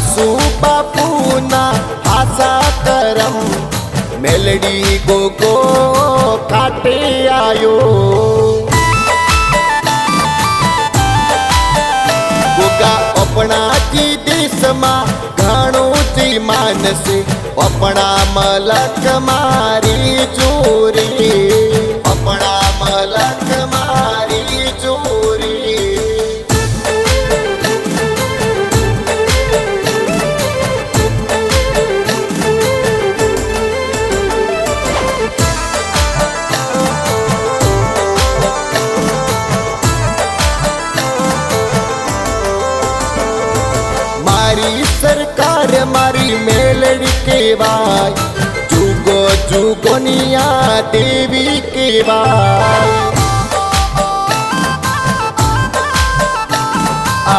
आसू बापूना आसा करम मेलडी गोगो काटे आयो गोगा अपना जी देश मा घणो जी मानसे अपना मलक मारी चोरी अपना मलक मारी चोरी मारी सरकार मारी मेलडी केवाय जुगो जुगोनिया देवी केवाय।